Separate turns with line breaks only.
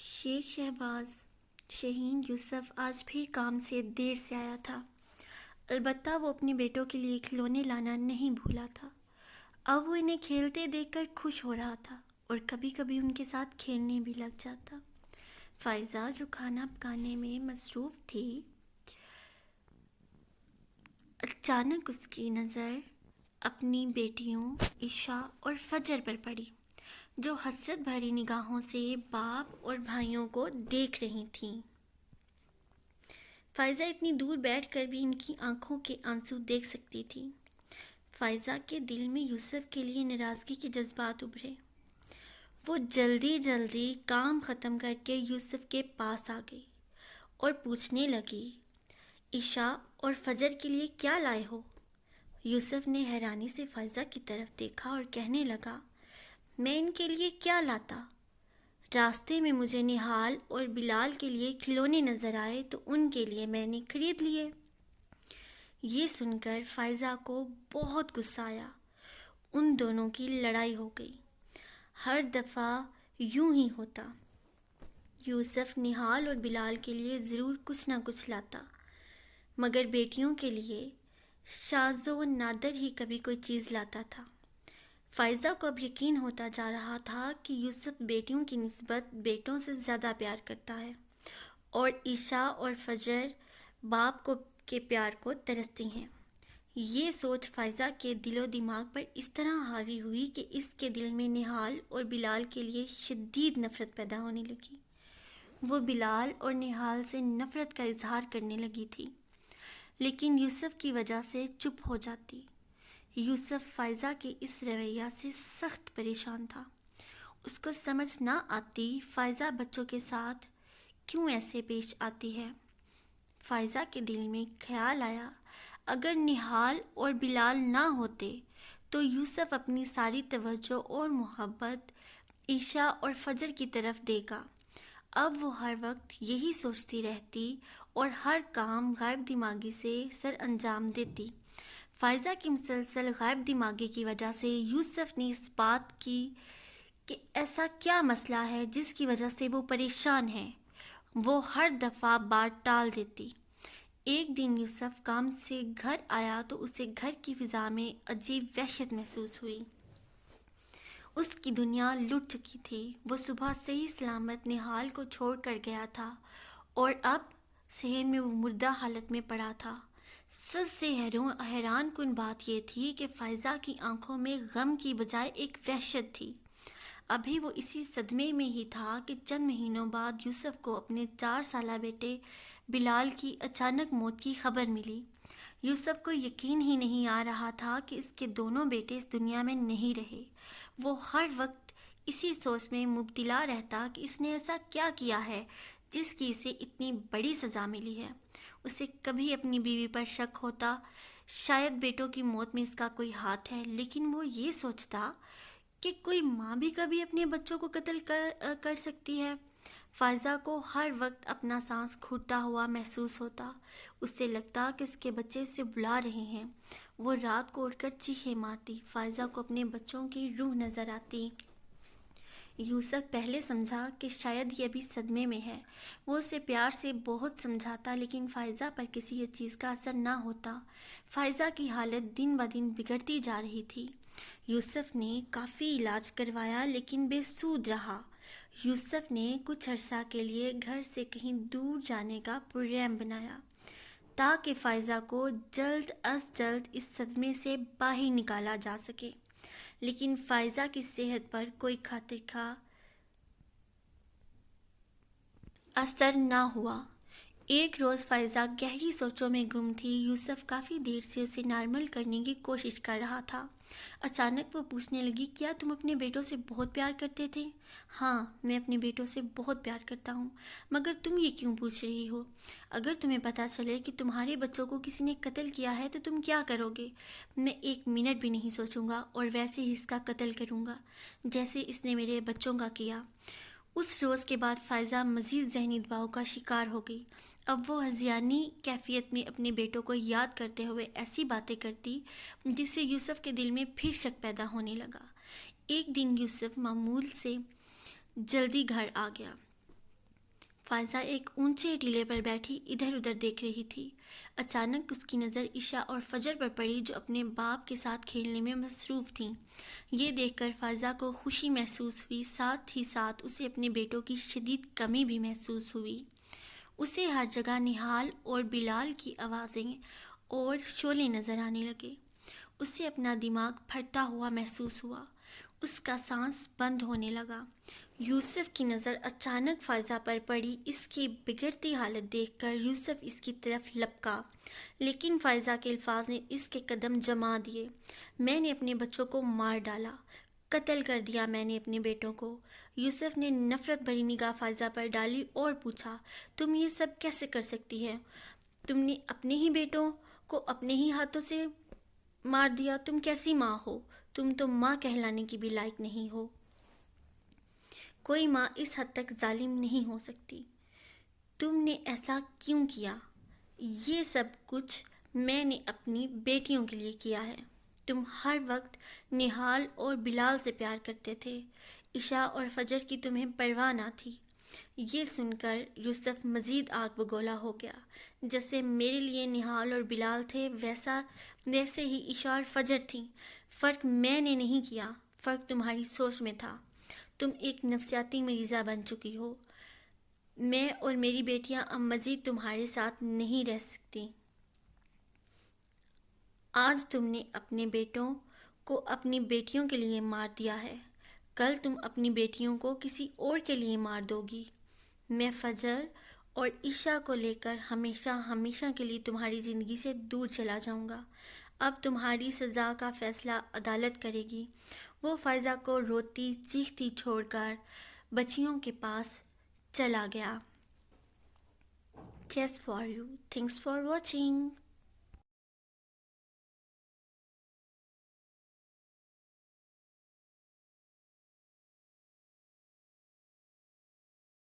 شیخ شہباز شہین یوسف آج پھر کام سے دیر سے آیا تھا۔ البتہ وہ اپنے بیٹوں کے لیے کھلونے لانا نہیں بھولا تھا۔ اب وہ انہیں کھیلتے دیکھ کر خوش ہو رہا تھا اور کبھی کبھی ان کے ساتھ کھیلنے بھی لگ جاتا۔ فائزہ جو کھانا پکانے میں مصروف تھی، اچانک اس کی نظر اپنی بیٹیوں عشاء اور فجر پر پڑی، جو حسرت بھری نگاہوں سے باپ اور بھائیوں کو دیکھ رہی تھیں۔ فائزہ اتنی دور بیٹھ کر بھی ان کی آنکھوں کے آنسو دیکھ سکتی تھی۔ فائزہ کے دل میں یوسف کے لیے ناراضگی کے جذبات ابھرے۔ وہ جلدی جلدی کام ختم کر کے یوسف کے پاس آ گئی اور پوچھنے لگی، عشاء اور فجر کے لیے کیا لائے ہو؟ یوسف نے حیرانی سے فائزہ کی طرف دیکھا اور کہنے لگا، میں ان کے لیے کیا لاتا؟ راستے میں مجھے نہال اور بلال کے لیے کھلونے نظر آئے تو ان کے لیے میں نے خرید لیے۔ یہ سن کر فائزہ کو بہت غصہ آیا۔ ان دونوں کی لڑائی ہو گئی۔ ہر دفعہ یوں ہی ہوتا۔ یوسف نہال اور بلال کے لیے ضرور کچھ نہ کچھ لاتا، مگر بیٹیوں کے لیے شاذ و نادر ہی کبھی کوئی چیز لاتا تھا۔ فائزہ کو اب یقین ہوتا جا رہا تھا کہ یوسف بیٹیوں کی نسبت بیٹوں سے زیادہ پیار کرتا ہے اور عشاء اور فجر باپ کے پیار کو ترستی ہیں۔ یہ سوچ فائزہ کے دل و دماغ پر اس طرح حاوی ہوئی کہ اس کے دل میں نہال اور بلال کے لیے شدید نفرت پیدا ہونے لگی۔ وہ بلال اور نہال سے نفرت کا اظہار کرنے لگی تھی، لیکن یوسف کی وجہ سے چپ ہو جاتی۔ یوسف فائزہ کے اس رویہ سے سخت پریشان تھا۔ اس کو سمجھ نہ آتی فائزہ بچوں کے ساتھ کیوں ایسے پیش آتی ہے۔ فائزہ کے دل میں خیال آیا، اگر نہال اور بلال نہ ہوتے تو یوسف اپنی ساری توجہ اور محبت عشاء اور فجر کی طرف دے گا۔ اب وہ ہر وقت یہی سوچتی رہتی اور ہر کام غائب دماغی سے سر انجام دیتی۔ فائزہ کی مسلسل غائب دماغی کی وجہ سے یوسف نے اس بات کی کہ ایسا کیا مسئلہ ہے جس کی وجہ سے وہ پریشان ہے، وہ ہر دفعہ بات ٹال دیتی۔ ایک دن یوسف کام سے گھر آیا تو اسے گھر کی فضا میں عجیب وحشت محسوس ہوئی۔ اس کی دنیا لٹ چکی تھی۔ وہ صبح صحیح سلامت نہال کو چھوڑ کر گیا تھا اور اب صحن میں وہ مردہ حالت میں پڑا تھا۔ سب سے حیران کن بات یہ تھی کہ فائزہ کی آنکھوں میں غم کی بجائے ایک وحشت تھی۔ ابھی وہ اسی صدمے میں ہی تھا کہ چند مہینوں بعد یوسف کو اپنے 4 سالہ بیٹے بلال کی اچانک موت کی خبر ملی۔ یوسف کو یقین ہی نہیں آ رہا تھا کہ اس کے دونوں بیٹے اس دنیا میں نہیں رہے۔ وہ ہر وقت اسی سوچ میں مبتلا رہتا کہ اس نے ایسا کیا کیا ہے جس کی اسے اتنی بڑی سزا ملی ہے۔ اسے کبھی اپنی بیوی پر شک ہوتا، شاید بیٹوں کی موت میں اس کا کوئی ہاتھ ہے، لیکن وہ یہ سوچتا کہ کوئی ماں بھی کبھی اپنے بچوں کو قتل کر سکتی ہے۔ فائزہ کو ہر وقت اپنا سانس گھٹتا ہوا محسوس ہوتا۔ اسے لگتا کہ اس کے بچے اسے بلا رہے ہیں۔ وہ رات کو اٹھ کر چیخیں مارتی۔ فائزہ کو اپنے بچوں کی روح نظر آتی۔ یوسف پہلے سمجھا کہ شاید یہ ابھی صدمے میں ہے۔ وہ اسے پیار سے بہت سمجھاتا، لیکن فائزہ پر کسی چیز کا اثر نہ ہوتا۔ فائزہ کی حالت دن بدن بگڑتی جا رہی تھی۔ یوسف نے کافی علاج کروایا لیکن بے سود رہا۔ یوسف نے کچھ عرصہ کے لیے گھر سے کہیں دور جانے کا پروگرام بنایا تاکہ فائزہ کو جلد از جلد اس صدمے سے باہر نکالا جا سکے، لیکن فائزہ کی صحت پر کوئی خاطر خواہ اثر نہ ہوا۔ ایک روز فائزہ گہری سوچوں میں گم تھی۔ یوسف کافی دیر سے اسے نارمل کرنے کی کوشش کر رہا تھا۔ اچانک وہ پوچھنے لگی، کیا تم اپنے بیٹوں سے بہت پیار کرتے تھے؟ ہاں، میں اپنے بیٹوں سے بہت پیار کرتا ہوں، مگر تم یہ کیوں پوچھ رہی ہو؟ اگر تمہیں پتہ چلے کہ تمہارے بچوں کو کسی نے قتل کیا ہے تو تم کیا کرو گے؟ میں 1 منٹ بھی نہیں سوچوں گا اور ویسے ہی اس کا قتل کروں گا جیسے اس نے میرے بچوں کا کیا۔ اس روز کے بعد فائزہ مزید ذہنی دباؤ کا شکار ہو گئی۔ اب وہ ہذیانی کیفیت میں اپنے بیٹوں کو یاد کرتے ہوئے ایسی باتیں کرتی جس سے یوسف کے دل میں پھر شک پیدا ہونے لگا۔ ایک دن یوسف معمول سے جلدی گھر آ گیا۔ فائزہ ایک اونچے ٹیلے پر بیٹھی ادھر ادھر دیکھ رہی تھی۔ اچانک اس کی نظر عشاء اور فجر پر پڑی جو اپنے باپ کے ساتھ کھیلنے میں مصروف تھیں۔ یہ دیکھ کر فائزہ کو خوشی محسوس ہوئی، ساتھ ہی ساتھ اسے اپنے بیٹوں کی شدید کمی بھی محسوس ہوئی۔ اسے ہر جگہ نہال اور بلال کی آوازیں اور شعلے نظر آنے لگے۔ اسے اپنا دماغ پھٹتا ہوا محسوس ہوا۔ اس کا سانس بند ہونے لگا۔ یوسف کی نظر اچانک فائزہ پر پڑی۔ اس کی بگڑتی حالت دیکھ کر یوسف اس کی طرف لپکا، لیکن فائزہ کے الفاظ نے اس کے قدم جما دیے۔ میں نے اپنے بچوں کو مار ڈالا، قتل کر دیا میں نے اپنے بیٹوں کو۔ یوسف نے نفرت بھری نگاہ فائزہ پر ڈالی اور پوچھا، تم یہ سب کیسے کر سکتی ہے؟ تم نے اپنے ہی بیٹوں کو اپنے ہی ہاتھوں سے مار دیا۔ تم کیسی ماں ہو؟ تم تو ماں کہلانے کی بھی لائق نہیں ہو۔ کوئی ماں اس حد تک ظالم نہیں ہو سکتی۔ تم نے ایسا کیوں کیا؟ یہ سب کچھ میں نے اپنی بیٹیوں کے لیے کیا ہے۔ تم ہر وقت نہال اور بلال سے پیار کرتے تھے، عشاء اور فجر کی تمہیں پرواہ نہ تھی۔ یہ سن کر یوسف مزید آگ بگولا ہو گیا۔ جیسے میرے لیے نہال اور بلال تھے ویسے ہی عشاء اور فجر تھیں۔ فرق میں نے نہیں کیا، فرق تمہاری سوچ میں تھا۔ تم ایک نفسیاتی مریضہ بن چکی ہو۔ میں اور میری بیٹیاں اب مزید تمہارے ساتھ نہیں رہ سکتی۔ آج تم نے اپنے بیٹوں کو اپنی بیٹیوں کے لیے مار دیا ہے، کل تم اپنی بیٹیوں کو کسی اور کے لیے مار دو گی۔ میں فجر اور عشاء کو لے کر ہمیشہ ہمیشہ کے لیے تمہاری زندگی سے دور چلا جاؤں گا۔ اب تمہاری سزا کا فیصلہ عدالت کرے گی۔ وہ فائزہ کو روتی چیختی چھوڑ کر بچیوں کے پاس چلا گیا۔ Just for you. Thanks for watching.